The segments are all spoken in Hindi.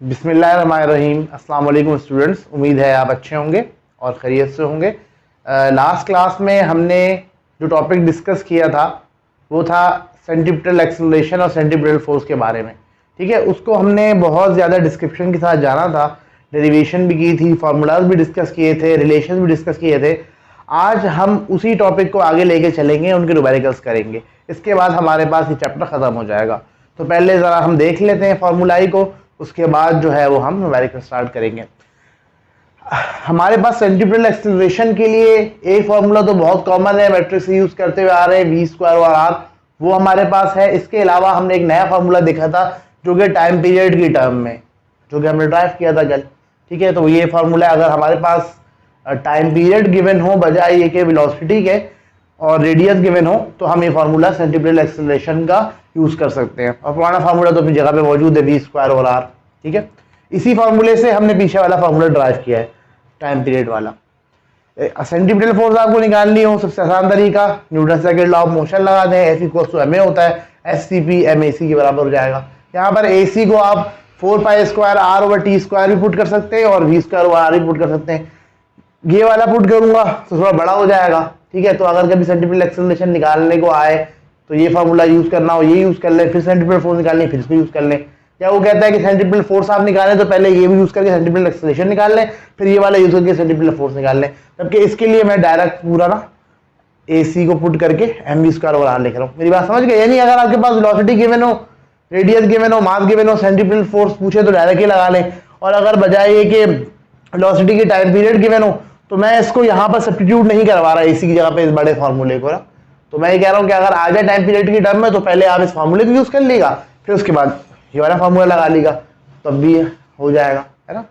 बिस्मिल्लाहिर्रहमानिर्रहीम। अस्सलाम वालेकुम स्टूडेंट्स, उम्मीद है आप अच्छे होंगे और खैरियत से होंगे। लास्ट क्लास में हमने जो टॉपिक डिस्कस किया था वो था सेंट्रीपिटल एक्सेलरेशन और सेंट्रीपिटल फोर्स के बारे में। ठीक है, उसको हमने बहुत ज़्यादा डिस्क्रिप्शन के साथ जाना था, डेरिवेशन भी की थी, फार्मूलाज भी डिस्कस किए थे, रिलेशन भी डिस्कस किए थे। आज हम उसी टॉपिक को आगे लेके चलेंगे, उनके न्यूमेरिकल्स करेंगे। इसके बाद हमारे पास ये चैप्टर ख़त्म हो जाएगा। तो पहले ज़रा हम देख लेते हैं फार्मूलाई को, उसके बाद जो है वो हम न्यूमेरिकल स्टार्ट करेंगे। हमारे पास सेंट्रीपिटल एक्सेलरेशन के लिए एक फार्मूला तो बहुत कॉमन है, मैट्रिक्स यूज करते हुए आ रहे हैं, वी स्क्वायर और आर, वो हमारे पास है। इसके अलावा हमने एक नया फार्मूला देखा था जो कि टाइम पीरियड की टर्म में, जो कि हमने ड्राइव किया था कल। ठीक है, तो ये फार्मूला अगर हमारे पास टाइम पीरियड गिवन हो बजाय ये के वेलोसिटी के और रेडियस गिवन हो, तो हम ये फार्मूला सेंट्रीपिटल एक्सेलरेशन का यूज कर सकते हैं। और पुराना फार्मूला तो अपनी जगह पे मौजूद है, वी स्क्वायर और आर। ठीक है, इसी फार्मूले से हमने पीछे वाला फार्मूला ड्राइव किया है, टाइम पीरियड वाला। सेंट्रीपिटल फोर्स आपको निकालनी हो, सबसे आसान तरीका Newton second law of motion लगा दें। एफ इक्वल्स टू ma होता है, SCP MAC के बराबर हो जाएगा। यहाँ पर AC को आप 4π² R/T² भी पुट कर सकते हैं और V²/R भी पुट कर सकते हैं। ये वाला पुट करूंगा तो थोड़ा बड़ा हो जाएगा। ठीक है, तो अगर कभी सेंट्रीपिटल एक्सेलरेशन निकालने को आए तो ये फार्मूला यूज करना हो, ये यूज कर ले, फिर सेंट्रीपिटल फोर्स निकालनी फिर इसको यूज कर लें। या वो कहता है कि सेंट्रीपिटल फोर्स आप निकालें तो पहले ये भी यूज करके सेंट्रीपिटल एक्सेलरेशन निकाल लें, फिर ये वाला यूज करके सेंट्रीपिटल फोर्स निकाल लें। जबकि इसके लिए मैं डायरेक्ट पूरा ना AC को पुट करके mv²/r लिख रहा हूँ। मेरी बात समझ गए? यानी अगर आपके पास वेलोसिटी गिवन हो, रेडियस गिवन हो, मास गिवन हो, सेंट्रीपिटल फोर्स पूछे तो डायरेक्ट ही लगा लें। और अगर बजाय ये कि वेलोसिटी की टाइम पीरियड गिवन हो तो मैं इसको यहाँ पर सब्स्टिट्यूट नहीं करवा रहा AC की जगह पे इस बड़े फार्मूले को ना। तो मैं ये कह रहा हूँ कि अगर आ जाए टाइम पीरियड की टर्म में तो पहले आप इस फार्मूले को यूज कर लीजिएगा, फिर उसके बाद ये वाला फार्मूला लगा लीजिएगा, तब भी हो जाएगा, है ना।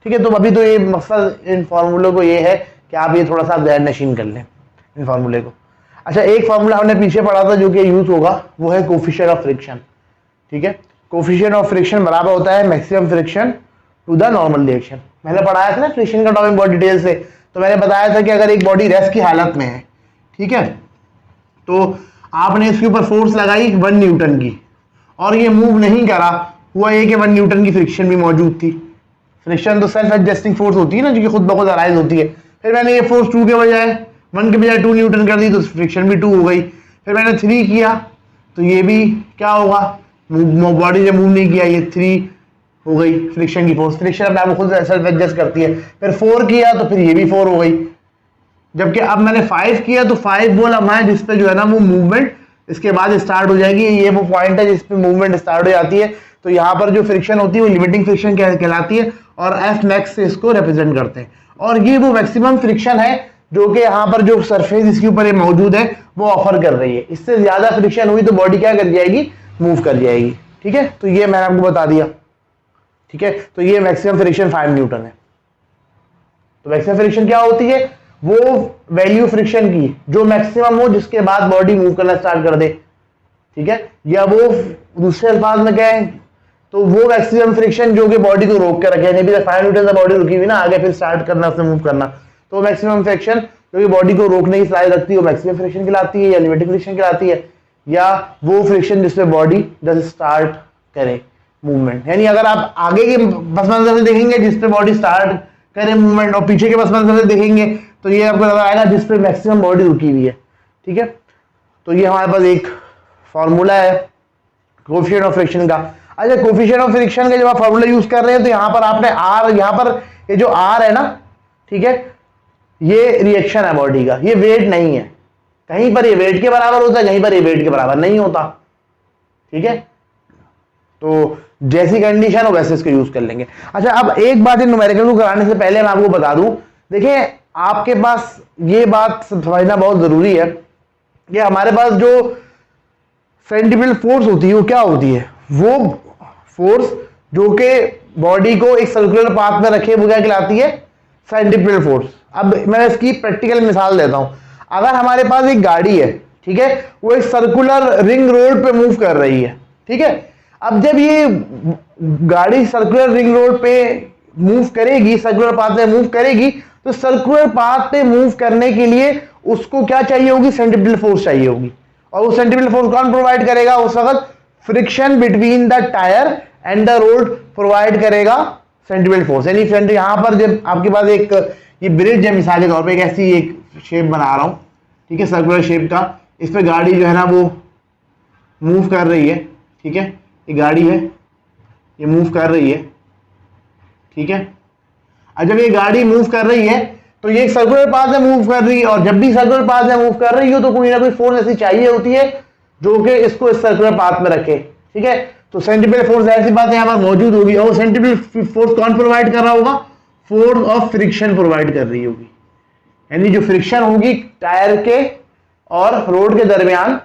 ठीक है, तो अभी तो ये मकसद इन फार्मूलों को ये है कि आप ये थोड़ा सा ज़हन नशीन कर लें इन फार्मूले को। अच्छा, एक फार्मूला हमने पीछे पढ़ा था जो कि यूज होगा, वो है कोफिशिएंट ऑफ फ्रिक्शन। ठीक है, कोफिशिएंट ऑफ फ्रिक्शन बराबर होता है maximum friction to the normal reaction. मैंने पढ़ाया था ना फ्रिक्शन का टॉपिक बहुत डिटेल से। तो मैंने बताया था कि अगर एक बॉडी रेस्ट की हालत में है, ठीक है, तो आपने इसके ऊपर फोर्स लगाई 1 न्यूटन की और ये मूव नहीं करा, हुआ ये कि 1 न्यूटन की फ्रिक्शन भी मौजूद थी। फ्रिक्शन तो सेल्फ एडजस्टिंग फोर्स होती है ना, जो कि खुद ब खुद अराइज होती है। फिर मैंने ये फोर्स 2 के बजाय 1 के बजाय 2 न्यूटन कर दी तो फ्रिक्शन भी 2 हो गई। फिर मैंने 3 किया तो ये भी क्या होगा, बॉडी ने मूव नहीं किया, ये 3 हो गई फ्रिक्शन की फोर्स। फ्रिक्शन अपने आप खुद सेल्फ एडजस्ट करती है। फिर 4 किया तो फिर ये भी 4 हो गई। जबकि अब मैंने 5 किया तो 5 बोला मैं जिस पे जो है ना वो मूवमेंट इसके बाद स्टार्ट हो जाएगी। ये वो पॉइंट है जिस पे मूवमेंट स्टार्ट हो जाती है। तो यहाँ पर जो फ्रिक्शन होती है वो लिमिटिंग फ्रिक्शन कहलाती है और F मैक्स से इसको रिप्रेजेंट करते हैं। और ये वो मैक्सिमम फ्रिक्शन है जो कि यहाँ पर जो सरफेस इसके ऊपर ये मौजूद है वो ऑफर कर रही है। इससे ज्यादा फ्रिक्शन हुई तो बॉडी क्या कर जाएगी, मूव कर जाएगी। ठीक है, तो ये मैंने आपको बता दिया। ठीक है, तो ये मैक्सिमम फ्रिक्शन 5 न्यूटन है। तो मैक्सिमम फ्रिक्शन क्या होती है, वो वैल्यू फ्रिक्शन की जो मैक्सिमम हो जिसके बाद बॉडी मूव करना स्टार्ट कर दे। ठीक है, या वो दूसरे अल्फाज में कहें तो वो मैक्सिमम फ्रिक्शन जो कि बॉडी को रोक कर रखे, नहीं भी 5 न्यूटन से बॉडी रुकी हुई ना, आगे फिर स्टार्ट करना, उससे मूव करना, तो मैक्सिमम फ्रिक्शन जो कि बॉडी को रोकने की सलाहियत रखती है वो मैक्सिमम फ्रिक्शन कहलाती है या लिमिटिंग फ्रिक्शन कहलाती है। या वो फ्रिक्शन जिससे बॉडी जस्ट स्टार्ट करे मूवमेंट। यानी अगर आप आगे के पस मंजर से देखेंगे जिस पे बॉडी स्टार्ट करे मूवमेंट और पीछे के पस मंजर से देखेंगे तो ये आपको नजर आएगा जिस पे मैक्सिमम बॉडी रुकी हुई है। ठीक है, तो ये हमारे पास एक फॉर्मूला है कोफिशिएंट ऑफ फ्रिक्शन का। अच्छा, कोफिशिएंट ऑफ फ्रिक्शन का जब आप फॉर्मूला यूज कर रहे हैं तो यहाँ पर आपने R, यहाँ पर ये जो R है ना, ठीक है, ये रिएक्शन है बॉडी का, ये वेट नहीं है। कहीं पर ये वेट के बराबर होता है, कहीं पर ये वेट के बराबर नहीं होता। ठीक है, तो जैसी कंडीशन हो वैसे इसको यूज कर लेंगे। अच्छा, अब एक बात इन न्यूमेरिकल को कराने से पहले मैं आपको बता दूं, देखिए आपके पास ये बात समझना बहुत जरूरी है कि हमारे पास जो सेंट्रीपिटल फोर्स होती है वो क्या होती है, वो फोर्स जो कि बॉडी को एक सर्कुलर पाथ में रखे वो क्या कहलाती है, सेंट्रीपिटल फोर्स। अब मैं इसकी प्रैक्टिकल मिसाल देता हूं। अगर हमारे पास एक गाड़ी है, ठीक है, वो एक सर्कुलर रिंग रोड पे मूव कर रही है। ठीक है, अब जब ये गाड़ी सर्कुलर रिंग रोड पे मूव करेगी, सर्कुलर पाथ पे मूव करेगी, तो सर्कुलर पाथ पे मूव करने के लिए उसको क्या चाहिए होगी, सेंट्रीपिटल फोर्स चाहिए होगी। और वो सेंट्रीपिटल फोर्स कौन प्रोवाइड करेगा उस वक्त, friction between the tyre and the road provide करेगा सेंट्रीपिटल फोर्स। यानी यहाँ पर जब आपके पास एक ये ब्रिज है, मिसाल के तौर पे एक ऐसी एक शेप बना रहा हूँ, ठीक है, सर्कुलर शेप का, इस पे गाड़ी जो है ना वो मूव कर रही है, ठीक है, ये गाड़ी है, ये मूव कर रही है, ठीक है। अब जब ये गाड़ी मूव कर रही है तो ये एक सर्कुलर पाथ में मूव कर रही है, और जब भी सर्कुलर पाथ में मूव कर रही हो तो कोई ना कोई फोर्स ऐसी चाहिए होती है जो कि इसको इस सर्कुलर पाथ में रखे, ठीक है। तो सेंट्रीपिटल फोर्स ऐसी बात यहाँ पर मौजूद होगी, और सेंट्रीपिटल फोर्स कौन प्रोवाइड कर रहा होगा? फोर्स ऑफ फ्रिक्शन प्रोवाइड कर रही होगी। यानी जो फ्रिक्शन होगी टायर के और रोड के दरमियान,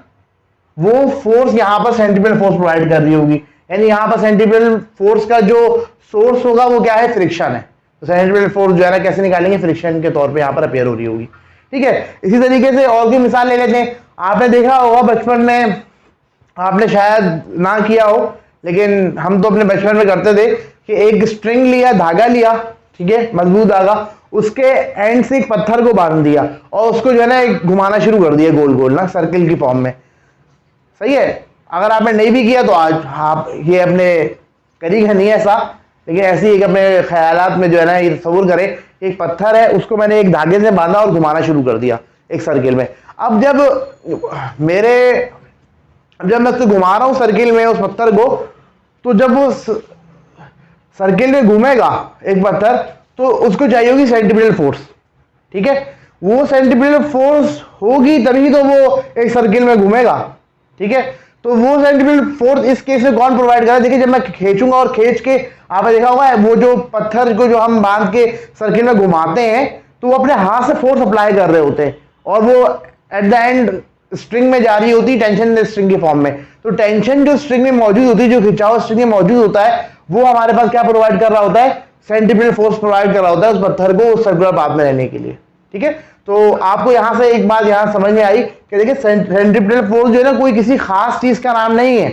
वो फोर्स यहाँ पर सेंट्रीपिटल फोर्स प्रोवाइड कर रही होगी। यानी यहाँ पर सेंट्रीपिटल फोर्स का जो सोर्स होगा वो क्या है? फ्रिक्शन है। तो सेंट्रीपिटल फोर्स जो है ना कैसे निकालेंगे? फ्रिक्शन के तौर पे यहाँ पर अपेयर हो रही होगी, ठीक है। इसी तरीके से और भी मिसाल ले लेते हैं। आपने देखा होगा बचपन में, आपने शायद ना किया हो लेकिन हम तो अपने बचपन में करते थे कि एक स्ट्रिंग लिया, धागा लिया, ठीक है, मजबूत धागा, उसके एंड से एक पत्थर को बांध दिया और उसको जो है ना एक घुमाना शुरू कर दिया गोल गोल ना, सर्किल की फॉर्म में। सही है। अगर आपने नहीं भी किया तो आज आप ये अपने करीब है नहीं ऐसा, लेकिन ऐसी एक अपने ख्यालात में जो है ना ये तस्वुर करें, एक पत्थर है, उसको मैंने एक धागे से बांधा और घुमाना शुरू कर दिया एक सर्किल में। अब जब मैं उसको घुमा रहा हूं सर्किल में उस पत्थर को, तो जब वो सर्किल में घूमेगा एक पत्थर, तो उसको चाहिए होगी सेंट्रीपिटल फोर्स, ठीक है। वो सेंट्रीपिटल फोर्स होगी तभी तो वो एक सर्किल में घूमेगा, ठीक है। तो वो सेंट्रीपिटल फोर्स इस केस में कौन प्रोवाइड कर रहा है? देखिए, जब मैं खींचूंगा और खींच के, आपने देखा होगा वो जो पत्थर को जो हम बांध के सर्किल में घुमाते हैं तो वो अपने हाथ से फोर्स अप्लाई कर रहे होते हैं, और वो एट द एंड स्ट्रिंग में जा रही होती है, टेंशन स्ट्रिंग की फॉर्म में। तो टेंशन जो स्ट्रिंग में मौजूद होती है, जो खिंचाव स्ट्रिंग में मौजूद होता है, वो हमारे पास क्या प्रोवाइड कर रहा होता है? सेंट्रीपिटल फोर्स प्रोवाइड कर रहा होता है उस पत्थर को उस सर्कुलर पाथ में रहने के लिए, ठीक है। तो आपको यहां से एक बात यहां समझ में आई कि देखिए सेंट्रीपिटल फोर्स जो है ना कोई किसी खास चीज का नाम नहीं है,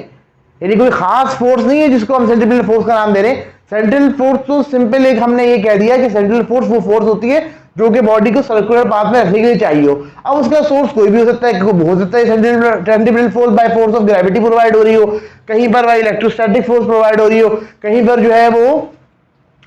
यानी कोई खास फोर्स नहीं है जिसको हम सेंट्रीपिटल फोर्स का नाम दे रहे हैं। सेंट्रीपिटल फोर्स तो सिंपल एक हमने ये कह दिया कि सेंट्रीपिटल फोर्स वो फोर्स होती है जो कि बॉडी को सर्कुलर पाथ में रखने के लिए चाहिए हो। अब उसका सोर्स कोई भी हो सकता है, centripetal force by force of gravity provide हो रही हो, कहीं पर बाय इलेक्ट्रोस्टैटिक फोर्स प्रोवाइड हो रही हो, कहीं पर जो है वो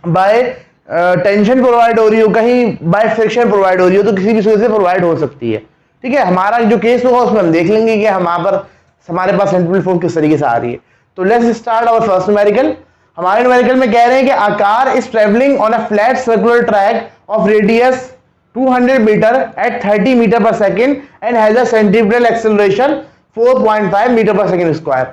बाय टेंशन प्रोवाइड हो रही हो, कहीं बाय फ्रिक्शन प्रोवाइड हो रही हो, तो किसी भी सूरत से प्रोवाइड हो सकती है, ठीक है। हमारा जो केस होगा उसमें हम देख लेंगे कि हमारे पास सेंट्रीपिटल फोर्स किस तरीके से आ रही है। तो let's start our first numerical. हमारे न्यूमेरिकल में कह रहे हैं कि a car is travelling on a flat circular track of radius 200 metre at 30 metre पर second and has a centripetal acceleration 4.5 metre पर सेकेंड स्क्वायर।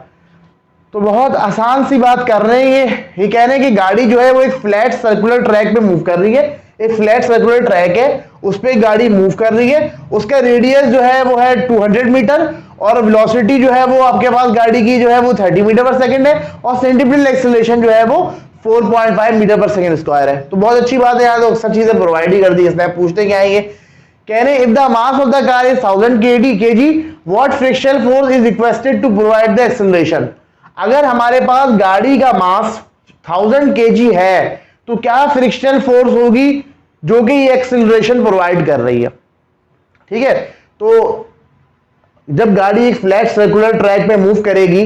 तो बहुत आसान सी बात कर रहे हैं, ये कह रहे हैं कि गाड़ी जो है वो एक फ्लैट सर्कुलर ट्रैक पे मूव कर रही है, एक फ्लैट सर्कुलर ट्रैक है, उस पे गाड़ी मूव कर रही है, उसका रेडियस जो है वो है 200 मीटर और वेलोसिटी जो है वो आपके पास गाड़ी की जो है वो 30 मीटर पर सेकंड है, और सेंट्रीपिटल एक्सेलरेशन जो है वो 4.5 मीटर पर सेकंड स्क्वायर है। तो बहुत अच्छी बात है, यार तो सब चीजें प्रोवाइड ही कर दी इसने। पूछते क्या है ये, कह रहे हैं if the mass of the car is 1000 kg what frictional force is requested to provide the acceleration. अगर हमारे पास गाड़ी का मास 1000 kg है तो क्या फ्रिक्शनल फोर्स होगी जो कि ये एक्सेलरेशन प्रोवाइड कर रही है, ठीक है। तो जब गाड़ी एक फ्लैट सर्कुलर ट्रैक पे मूव करेगी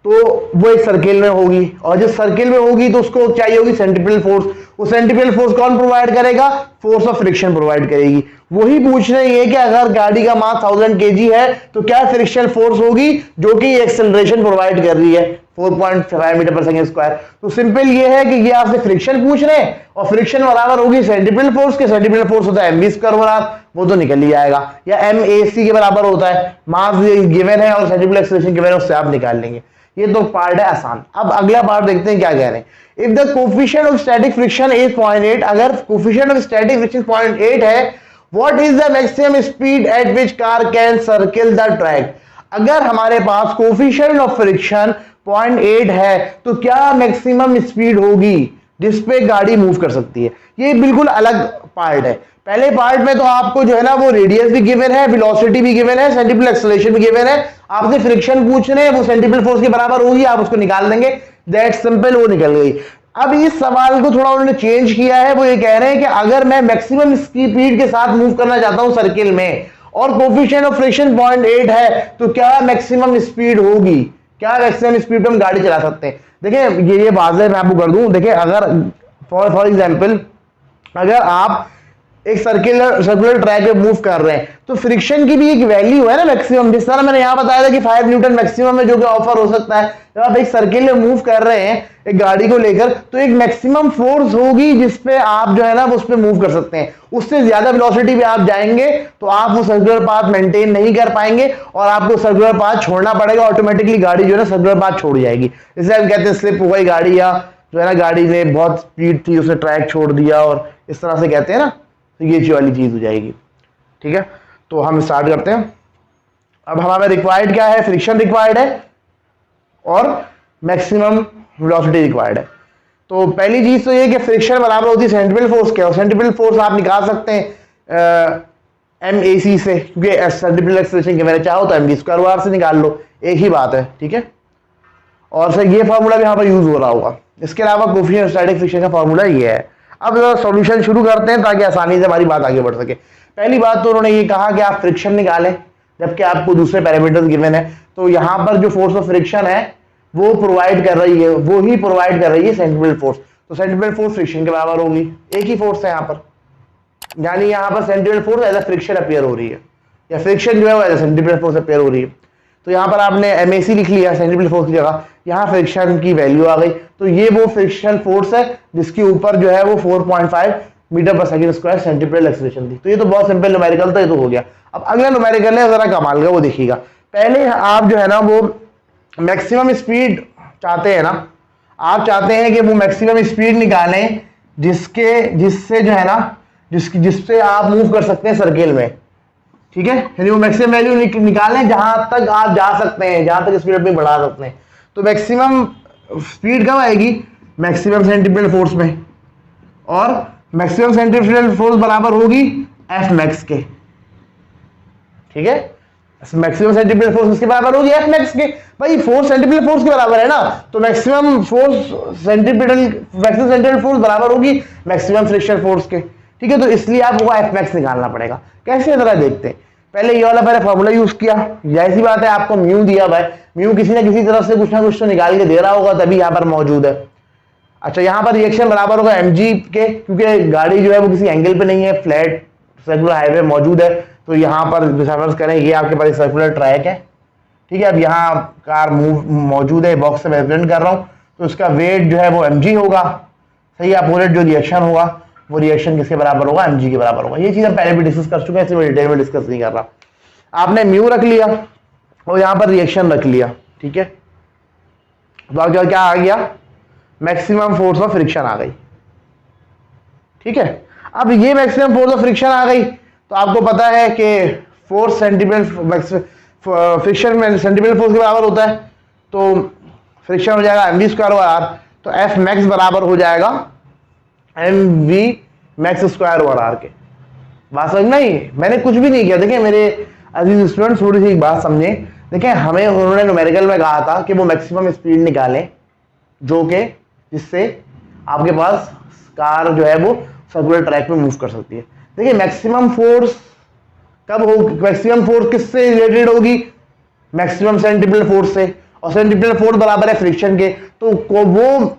तो वो एक सर्किल में होगी, और जब सर्किल में होगी तो उसको चाहिए होगी सेंट्रीपिटल फोर्स। वो सेंट्रीपिटल फोर्स कौन प्रोवाइड करेगा? फोर्स ऑफ फ्रिक्शन प्रोवाइड करेगी। वही पूछ रहे हैं कि अगर गाड़ी का मास 1000 kg है तो क्या फ्रिक्शनल फोर्स होगी जो कि एक्सेलरेशन प्रोवाइड कर रही है 4.5 मीटर पर सेकंड स्क्वायर। तो सिंपल ये है कि ये आपसे फ्रिक्शन पूछ रहे हैं और फ्रिक्शन बराबर होगी सेंट्रीपिटल फोर्स के। सेंट्रीपिटल फोर्स होता है mv स्क्वायर बराबर, वो तो निकल ही आएगा, या mac के बराबर होता है। मास गिवन है और सेंट्रीपिटल एक्सेलरेशन गिवन है, उससे आप निकाल लेंगे। ये तो पार्ट है आसान। अब अगला पार्ट देखते हैं क्या कह रहे हैं। If the coefficient of static friction is 0.8, अगर कोफिशिएंट ऑफ स्टैटिक फ्रिक्शन 0.8 है, what is the maximum speed at which car can circle the track. अगर हमारे पास कोफिशिएंट ऑफ फ्रिक्शन 0.8 है तो क्या मैक्सिमम स्पीड होगी जिसपे गाड़ी मूव कर सकती है। ये बिल्कुल अलग पार्ट है। पहले पार्ट में तो आपको जो है ना वो रेडियस भी गिवन है, वेलोसिटी भी गिवन है, सेंट्रीपिटल एक्सेलरेशन भी गिवन है। आपसे फ्रिक्शन पूछ रहे हैं, वो सेंट्रीपिटल फोर्स के बराबर होगी, आप उसको निकाल देंगे, दैट सिंपल, वो निकल गई। अब इस सवाल को थोड़ा उन्होंने चेंज किया है। वो ये कह रहे हैं कि अगर मैं मैक्सिमम स्पीड के साथ मूव करना चाहता हूं सर्किल में और कोफिशिएंट ऑफ फ्रिक्शन 0.8 है तो क्या मैक्सिमम स्पीड होगी। क्या मैक्सिमम स्पीड पे हम गाड़ी चला सकते हैं। देखिए ये वाज़ेह मैं आपको कर दूं, देखिए अगर फॉर एग्जांपल अगर आप एक सर्कुलर ट्रैक पे मूव कर रहे हैं तो फ्रिक्शन की भी एक वैल्यू है ना मैक्सिमम, जिस तरह मैंने यहां बताया था कि 5 न्यूटन मैक्सिमम है जो कि ऑफर हो सकता है जब आप एक सर्किल में मूव कर रहे हैं एक गाड़ी को लेकर, तो एक मैक्सिमम फोर्स होगी जिसपे आप जो है ना उस पे मूव कर सकते हैं। उससे ज्यादा वेलोसिटी पे आप जाएंगे तो आप वो सर्कुलर पाथ मेंटेन नहीं कर पाएंगे और आपको सर्कुलर पाथ छोड़ना पड़ेगा, ऑटोमेटिकली गाड़ी जो है ना सर्कुलर पाथ छोड़ जाएगी। इसलिए हम कहते हैं स्लिप हो गई गाड़ी, या जो है ना गाड़ी ने बहुत स्पीड थी उसने ट्रैक छोड़ दिया, और इस तरह से कहते हैं ना, तो ये वाली चीज हो जाएगी। ठीक है, तो हम स्टार्ट करते हैं। अब हमारा रिक्वायर्ड क्या है, फ्रिक्शन रिक्वायर्ड है और मैक्सिमम वेलोसिटी रिक्वायर्ड है। तो पहली चीज तो ये कि फ्रिक्शन बराबर होती है सेंट्रिपेटल फोर्स के, और सेंट्रिपेटल फोर्स आप निकाल सकते हैं MAC से, क्योंकि सेंट्रिपेटल एक्सेलरेशन के मैंने चाहो तो mv² से निकाल लो, एक ही बात है। ठीक है, और सर ये फॉर्मूला भी यहाँ पर यूज हो रहा होगा। इसके अलावा कोफिशिएंट ऑफ स्टैटिक फ्रिक्शन का फॉर्मूला ये है। अब सॉल्यूशन शुरू करते हैं ताकि आसानी से हमारी बात आगे बढ़ सके। पहली बात तो उन्होंने ये कहा कि आप फ्रिक्शन निकालें जबकि आपको दूसरे पैरामीटर्स गिवन है। तो यहाँ पर जो फोर्स ऑफ फ्रिक्शन है वो प्रोवाइड कर रही है, वो ही प्रोवाइड कर रही है सेंट्रिपेटल फोर्स। तो सेंट्रिपेटल फोर्स फ्रिक्शन के बराबर होगी, एक ही फोर्स है यहाँ पर, यानी यहाँ पर centripetal force as a friction appear हो रही है, या फ्रिक्शन जो है वो as a centripetal force appear हो रही है। तो यहाँ पर आपने MAC लिख लिया सेंट्रिपेटल फोर्स की जगह, यहाँ फ्रिक्शन की वैल्यू आ गई। तो ये वो फ्रिक्शन फोर्स है जिसके ऊपर जो है वो 4.5 मीटर पर सेकंड स्क्वायर सेंट्रिपेटल एक्सेलरेशन थी। तो ये तो बहुत सिंपल न्यूमेरिकल था, ये तो हो गया। अब अगला न्यूमेरिकल है जरा कमाल का, वो देखिएगा। पहले आप जो है ना वो मैक्सिमम स्पीड चाहते हैं ना, आप चाहते हैं कि वो मैक्सिमम स्पीड निकालें जिससे जो है ना जिससे आप मूव कर सकते हैं सर्किल में। ठीक है, यानी वो मैक्सिमम वैल्यू निकालें जहां तक आप जा सकते हैं, जहां तक स्पीड अपनी बढ़ा सकते हैं। तो मैक्सिमम स्पीड कब आएगी, मैक्सिमम सेंट्रिपेटल फोर्स में, और मैक्सिमम सेंट्रिपेटल फोर्स बराबर होगी F मैक्स के। ठीक है, मैक्सिमम सेंट्रिपेटल फोर्स उसके बराबर होगी F मैक्स के। भाई फोर्स सेंट्रिपेटल फोर्स के बराबर है ना, तो मैक्सिमम सेंट्रिपेटल फोर्स बराबर होगी मैक्सिमम फ्रिक्शन फोर्स के। ठीक है, तो इसलिए आपको F मैक्स निकालना पड़ेगा। कैसे जरा देखते हैं। पहले ये वाला मैंने फॉर्मूला यूज किया, जाहिर सी बात है आपको म्यू दिया हुआ है, म्यू किसी ना किसी तरफ से कुछ ना कुछ तो निकाल के दे रहा होगा तभी यहाँ पर मौजूद है। अच्छा, यहाँ पर रिएक्शन बराबर होगा mg के, क्योंकि गाड़ी जो है वो किसी एंगल पे नहीं है, फ्लैट सर्कुलर हाईवे मौजूद है। तो यहाँ पर फर्ज करें ये आपके पास सर्कुलर ट्रैक है। ठीक है, अब यहाँ कार मौजूद है, बॉक्स से मैं रिप्रेजेंट कर रहा हूँ, तो उसका वेट जो है वो mg होगा। सही, अपोजिट जो रिएक्शन होगा वो रिएक्शन किसके बराबर होगा, mg के बराबर होगा। ये चीज हम पहले भी डिस्कस कर चुके हैं, इसलिए डिटेल में डिस्कस नहीं कर रहा। आपने म्यू रख लिया और यहाँ पर रिएक्शन रख लिया। ठीक है, तो आगे क्या आ गया, मैक्सिमम फोर्स ऑफ फ्रिक्शन आ गई। ठीक है, अब ये मैक्सिमम फोर्स ऑफ फ्रिक्शन आ गई तो आपको पता है कि force centimetre friction centimetre force के बराबर होता है, तो फ्रिक्शन हो जाएगा mv²/r। तो F मैक्स बराबर हो जाएगा mv max²/r के। बात समझ में आई? मैंने कुछ भी नहीं किया। देखिए मेरे अजीज स्टूडेंट्स, थोड़ी सी एक बात समझे। देखिए हमें उन्होंने न्यूमेरिकल में कहा था कि वो मैक्सिमम स्पीड निकालें जो कि जिससे आपके पास कार जो है वो सर्कुलर ट्रैक में मूव कर सकती है। देखिए मैक्सिमम फोर्स कब हो, मैक्सिमम फोर्स किससे रिलेटेड होगी, मैक्सिमम सेंट्रिपेटल फोर्स से, और सेंट्रिपेटल फोर्स बराबर है फ्रिक्शन के। तो वो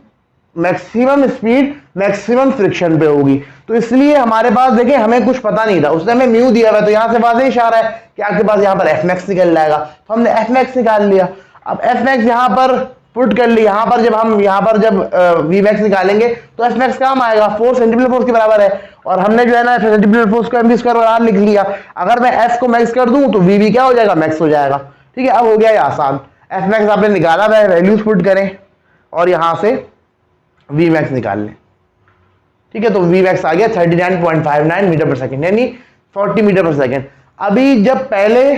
मैक्सिमम स्पीड मैक्सिमम फ्रिक्शन पे होगी। तो इसलिए हमारे पास देखिए हमें कुछ पता नहीं था, उसने हमें म्यू दिया हुआ, तो यहां से वाज़ेह इशारा है कि आपके पास यहां पर एफ मैक्स निकल जाएगा। तो हमने एफ मैक्स निकाल लिया। अब एफ मैक्स यहां पर पुट कर लिया। यहां पर जब वी मैक्स निकालेंगे तो एफ मैक्स काम आएगा, फोर्स सेंट्रिपेटल फोर्स के बराबर है, और हमने जो है ना सेंट्रिपेटल फोर्स को mv²/r लिख लिया। अगर मैं एफ को मैक्स कर दूं तो वी भी क्या हो जाएगा, मैक्स हो जाएगा। ठीक है, अब हो गया ये आसान। एफ मैक्स आपने निकाला, वह वैल्यूज पुट करें और यहां से वी मैक्स निकाल लें। ठीक है, तो वी मैक्स आ गया 39.59 मीटर पर सेकेंड, यानी 40 मीटर पर सेकेंड। अभी जब पहले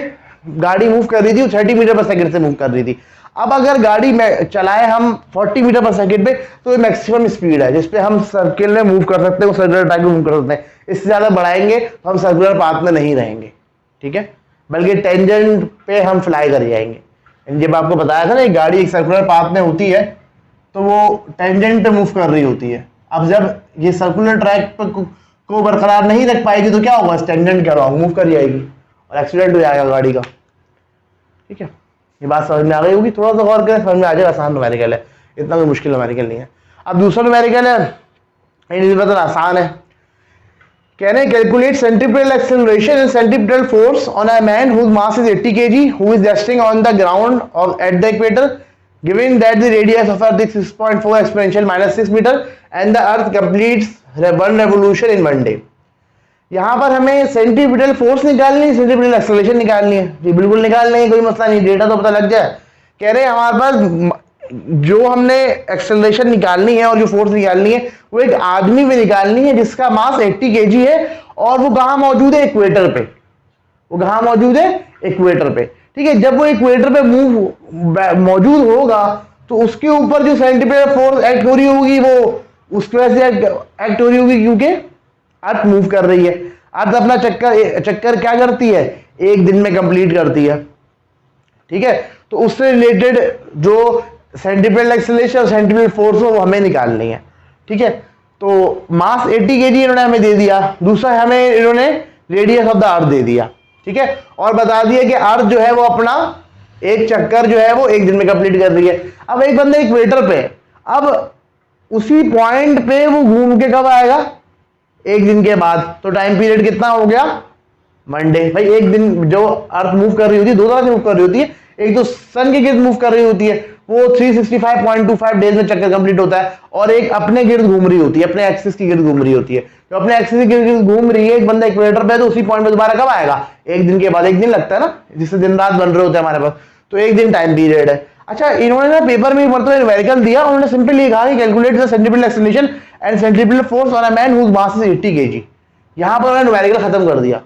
गाड़ी मूव कर रही थी वो 30 मीटर पर सेकेंड से मूव कर रही थी। अब अगर गाड़ी में चलाए हम 40 मीटर पर सेकेंड पे, तो ये मैक्सिमम स्पीड है जिसपे हम सर्किल में मूव कर सकते हैं, सर्कुलर ट्रैक में मूव कर सकते हैं। इससे ज्यादा बढ़ाएंगे तो हम सर्कुलर पाथ में नहीं रहेंगे। ठीक है, बल्कि टेंजेंट पे हम फ्लाई कर जाएंगे। जब आपको बताया था ना एक गाड़ी एक सर्कुलर पाथ में होती है तो वो टेंजेंट पे मूव कर रही होती है। अब जब ये सर्कुलर ट्रैक को बरकरार नहीं रख पाएगी तो क्या होगा, टेंजेंट क्या होगा, मूव कर जाएगी और एक्सीडेंट हो जाएगा गाड़ी का। ठीक है, ये बात समझ में आ गई होगी, थोड़ा सा गौर करें समझ में आ जाएगा, आसान न्यूमेरिकल है, इतना कोई मुश्किल न्यूमेरिकल नहीं है। अब दूसरा न्यूमेरिकल है, ये मतलब आसान है, कह रहे हैं calculate centripetal acceleration and centripetal force on a man whose mass is 80 kg who is resting on the ground और at the equator given that the radius of earth is 6.4 exponential -6 metre and the earth completes 1 revolution in 1 day. यहाँ पर हमें सेंट्रीपिटल फोर्स निकालनी है, सेंट्रीपिटल एक्सेलरेशन निकालनी है जी, बिल्कुल निकालनी है, कोई मसला नहीं, डेटा तो पता लग जाए। कह रहे हैं हमारे पास जो हमने एक्सेलरेशन निकालनी है और जो फोर्स निकालनी है वो एक आदमी में निकालनी है जिसका मास 80 kg है और वो कहाँ मौजूद है, इक्वेटर पे, वो कहाँ मौजूद है, इक्वेटर पे, ठीक है। जब वो इक्वेटर पे मौजूद होगा तो उसके ऊपर जो सेंट्रीपिटल फोर्स एक्ट हो रही होगी वो उसकी वजह से एक्ट हो रही होगी क्योंकि अर्थ मूव कर रही है। अर्थ अपना चक्कर क्या करती है, एक दिन में कंप्लीट करती है, ठीक है। तो उससे रिलेटेड जो सेंट्रीपिटल एक्सेलरेशन और सेंट्रीपिटल फोर्स हो वो हमें निकालनी है, ठीक है। तो मास 80 kg इन्होंने हमें दे दिया, दूसरा हमें इन्होंने रेडियस ऑफ द अर्थ दे दिया, ठीक है, और बता दिया कि अर्थ जो है वो अपना एक चक्कर जो है वो एक दिन में कंप्लीट कर रही है। अब एक बंदे इक्वेटर पे, अब उसी पॉइंट पे वो घूम के कब आएगा, एक दिन के बाद, तो टाइम पीरियड कितना हो गया, मंडे। भाई एक दिन जो अर्थ मूव कर रही होती है दो तरह से मूव कर रही होती है, एक तो सन के गिर्द मूव कर रही होती है वो 365.25 डेज में चक्कर कंप्लीट होता है, और एक अपने गिर्द घूम रही होती है, अपने एक्सिस की गिर्द घूम रही होती है। जो अपने एक्सिस की गिर्द घूम रही है, एक बंदा इक्वेटर पे है तो उसी पॉइंट पे दोबारा कब आएगा, एक दिन के बाद, एक दिन लगता है ना, जिससे दिन रात बन रहे होते हैं हमारे पास, तो एक दिन टाइम पीरियड है। अच्छा, इन्होंने ना पेपर में मतलब न्यूमेरिकल दिया, उन्होंने सिंपली कहा कि calculate the centripetal acceleration and centripetal force on a man whose mass is 80 kg। यहां पर उन्होंने न्यूमेरिकल खत्म कर दिया,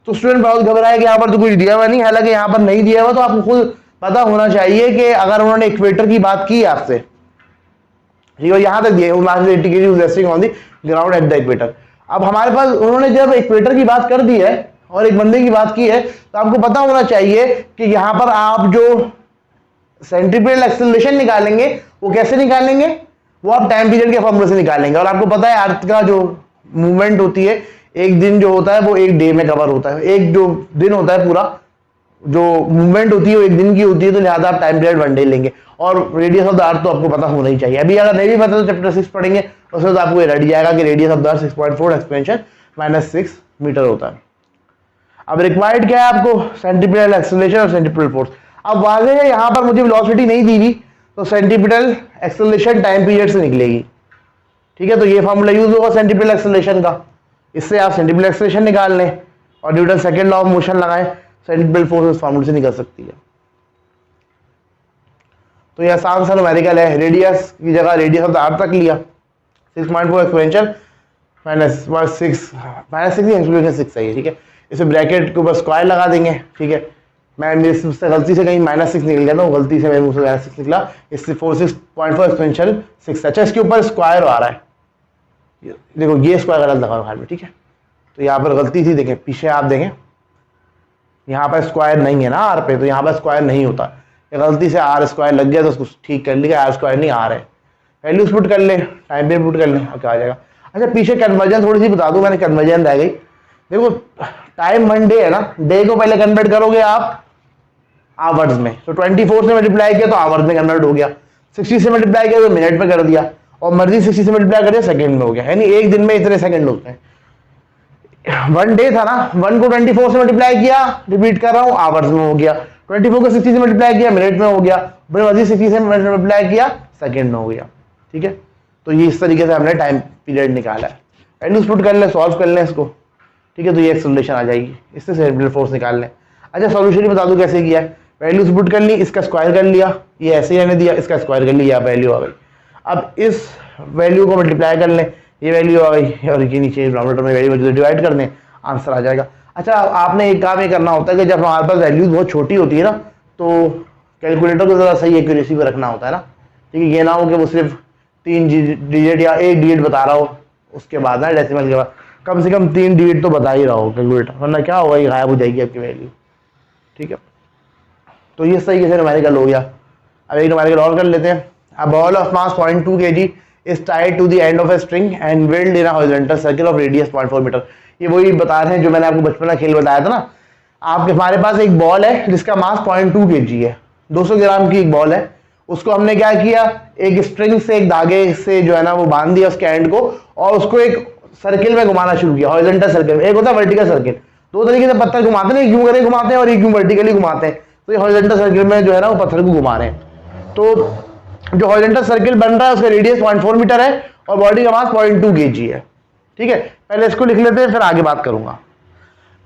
तो स्टूडेंट बहुत घबराए कि यहाँ पर तो कुछ दिया हुआ नहीं, हालांकि यहाँ पर नहीं दिया हुआ, तो आपको खुद पता होना चाहिए कि अगर उन्होंने इक्वेटर की बात की आपसे, ठीक है, यहां तक दिया 80 kg resting on the ground eight the equator. अब हमारे पास उन्होंने जब इक्वेटर की बात कर दी है और एक बंदे की बात की है, तो आपको पता होना चाहिए कि यहाँ पर आप जो सेंट्रीपिटल एक्सेलरेशन निकालेंगे वो कैसे निकालेंगे, वो आप टाइम पीरियड के फॉर्मूले से निकालेंगे। और आपको पता है अर्थ का जो मूवमेंट होती है, एक दिन जो होता है वो एक डे में कवर होता है, एक जो दिन होता है पूरा जो मूवमेंट होती है वो एक दिन की होती है, तो लिहाजा आप टाइम पीरियड 1 डे लेंगे। और रेडियस ऑफ द अर्थ तो आपको पता होना ही चाहिए, अभी अगर नहीं भी पता तो चैप्टर 6 पढ़ेंगे उसमें तो आपको ये रट जाएगा कि radius of the earth 6.4 expansion -6 metre होता है। अब रिक्वायर्ड क्या है आपको, सेंट्रीपिटल एक्सेलरेशन और सेंट्रीपिटल फोर्स। अब वाज़ेह है यहाँ पर मुझे वेलोसिटी नहीं दी हुई, तो सेंट्रीपिटल एक्सेलरेशन टाइम पीरियड से निकलेगी, ठीक है। तो ये फॉर्मूला यूज होगा सेंट्रीपिटल एक्सेलरेशन का, इससे आप सेंट्रीपिटल एक्सेलरेशन निकाल लें और Newton second law of motion लगाएं, सेंट्रीपिटल फोर्स इस फॉर्मूले से निकल सकती है। तो ये आसान सा न्यूमेरिकल है, रेडियस की जगह रेडियस ऑफ द अर्थ तक लिया, 6.4 एक्सपोनेंशियल -6 है, ठीक है। इसे ब्रैकेट के ऊपर स्क्वायर लगा देंगे, ठीक है। मैं मेरे से गलती से कहीं -6 निकल गया था, गलती से मेरे मुंह से -6 निकला, इससे 46.4 एक्सपोनेंशियल 6। अच्छा, इसके ऊपर स्क्वायर आ रहा है, देखो ये स्क्वायर गलत लगा हाल में, ठीक है। तो यहाँ पर गलती थी, देखें पीछे आप देखें यहाँ पर स्क्वायर नहीं है ना आर पे, तो यहाँ पर स्क्वायर नहीं होता, ये गलती से आर स्क्वायर लग गया तो उसको ठीक कर लिया, आर स्क्वायर नहीं आ रहा है। वैल्यूज पुट कर ले, टाइम पे पुट कर ले, क्या आ जाएगा। अच्छा, पीछे कन्वर्जन थोड़ी सी बता दूं, मैंने कन्वर्जन रह गई। देखो टाइम 1 डे है ना, डे को पहले कन्वर्ट करोगे आप आवर्स में, तो 24 से मल्टीप्लाई किया तो आवर्स में कन्वर्ट हो गया, 60 से मल्टीप्लाई किया तो मिनट में कर दिया, और मर्जी 60 से मल्टीप्लाई कर दिया सेकंड में हो गया, यानी एक दिन में इतने सेकंड होते हैं। 1 डे था ना, 1 को 24 से मल्टीप्लाई किया, रिपीट कर रहा हूँ, आवर्स में हो गया, 24 को 60 से मल्टीप्लाई किया मिनट में हो गया, मर्जी 60 से मल्टीप्लाई किया सेकंड में हो गया, ठीक है। तो ये इस तरीके से हमने टाइम पीरियड निकाला है। वैल्यूज पुट कर ले, सॉल्व कर लें इसको, ठीक है। तो ये एक्सेलरेशन आ जाएगी, इससे सेंट्रीपिटल फोर्स निकाल लें। अच्छा, सॉल्यूशन ही बता दूं कैसे किया है। वैल्यूज पुट कर ली, इसका स्क्वायर कर लिया, ये ऐसे ही रहने दिया, इसका स्क्वायर कर लिया, वैल्यू आ गई। अब इस वैल्यू को मल्टीप्लाई कर लें, ये वैल्यू आ गई, और ये नीचे डिनोमिनेटर में वैल्यू डिवाइड कर दें, आंसर आ जाएगा। अच्छा, आपने एक काम ये करना होता है कि जब हमारे पास वैल्यूज बहुत छोटी होती है ना, तो कैलकुलेटर को ज़रा सही एक्यूरेसी पर रखना होता है ना, ठीक है। ये ना हो कि वो सिर्फ 3 डिजिट या 1 डिजिट बता रहा हो, उसके बाद ना डेसिमल के बाद कम से कम 3 डिजिट तो बता ही रहा हो कैलकुलेटर, वरना क्या होगा, ये गायब हो जाएगी आपकी वैल्यू, ठीक है। तो ये सही तरीके से न्यूमेरिकल हो गया। अब एक न्यूमेरिकल और कर लेते हैं। A ball of mass 0.2 kg is tied to the end of a string and whirled in a horizontal circle of radius 0.4 metre. ये वही बता रहे हैं जो मैंने आपको बचपन का खेल बताया था ना। आपके हमारे पास एक बॉल है जिसका मास 0.2 kg है, 200 ग्राम की एक बॉल है, उसको हमने क्या किया, एक स्ट्रिंग से, एक धागे से जो है ना वो बांध दिया उसके एंड को, और उसको एक सर्किल में घुमाना शुरू किया, हॉरिजॉन्टल सर्किल। एक होता है वर्टिकल सर्किल, दो तरीके से पत्थर घुमाते हैं, यूं करके घुमाते हैं और एक यूं वर्टिकली घुमाते हैं। तो ये हॉरिजॉन्टल सर्किल में जो है ना वो पत्थर को घुमा रहे हैं। तो जो हॉरिजॉन्टल सर्किल बन रहा है उसका रेडियस 0.4 मीटर है और बॉडी का मास 0.2 kg है। ठीक है, पहले इसको लिख लेते हैं फिर आगे बात करूंगा।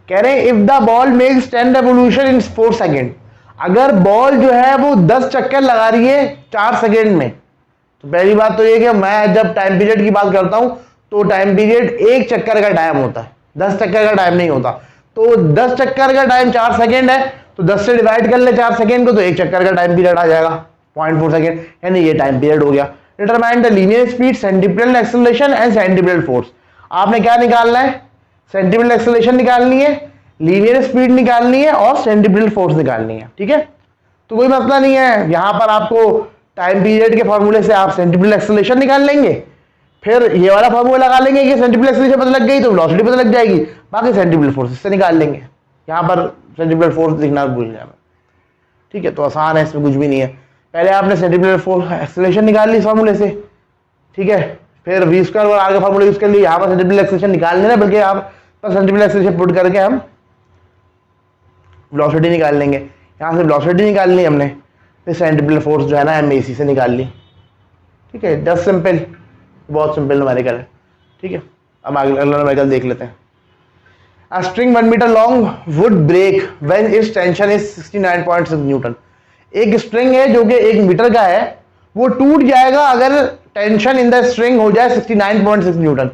कह रहे हैं if the ball makes 10 revolution in 4 second, अगर बॉल जो है वो 10 चक्कर लगा रही है 4 सेकेंड में, तो पहली बात तो ये कि मैं जब टाइम पीरियड की बात करता हूं तो टाइम पीरियड एक चक्कर का टाइम होता है, 10 चक्कर का टाइम नहीं होता। तो 10 चक्कर का टाइम 4 सेकेंड है, तो 10 से डिवाइड कर ले 4 सेकेंड को, तो एक चक्कर का टाइम पीरियड आ जाएगा 0.4 सेकेंड, यानी ये टाइम पीरियड हो गया। Determine the linear speed, centripetal acceleration and centripetal force. आपने क्या निकालना है, सेंट्रीपिटल एक्सेलरेशन निकालनी है, लीनियर स्पीड निकालनी है और सेंट्रीपिटल फोर्स निकालनी है। ठीक है, तो कोई मसला नहीं है, यहां पर आपको टाइम पीरियड के फॉर्मूले से आप सेंट्रीपिटल एक्सेलरेशन निकाल लेंगे, फिर ये वाला फॉर्मूला लगा लेंगे कि सेंट्रीपिटल एक्सेलरेशन पता लग गई तो वेलोसिटी पता लग जाएगी, बाकी सेंट्रीपिटल फोर्स इससे निकाल लेंगे। यहां पर सेंट्रीपिटल फोर्स लिखना भूल गया मैं। ठीक है, तो आसान है, इसमें कुछ भी नहीं है। पहले आपने सेंट्रीपिटल फोर्स एक्सेलरेशन निकाल ली इस फॉर्मूले से, ठीक है, फिर v स्क्वायर और आगे फॉर्मूला यूज कर ली, यहाँ पर सेंट्रीपिटल एक्सेलरेशन निकाल लेना, बल्कि यहाँ पर सेंट्रीपिटल एक्सेलरेशन पुट करके हम वेलोसिटी निकाल लेंगे। यहाँ से वेलोसिटी निकालनी हमने, फिर सेंट्रीपिटल फोर्स जो है ना MAC से निकाल ली। ठीक है, जस्ट सिंपल, बहुत सिंपल न्यूमेरिकल है। ठीक है, अब अगला न्यूमेरिकल देख लेते हैं। A string 1 meter long would break when its tension is 69.6 Newton. एक स्ट्रिंग है जो कि 1 मीटर का है, वो टूट जाएगा अगर टेंशन इन द स्ट्रिंग हो जाए 69.6 न्यूटन।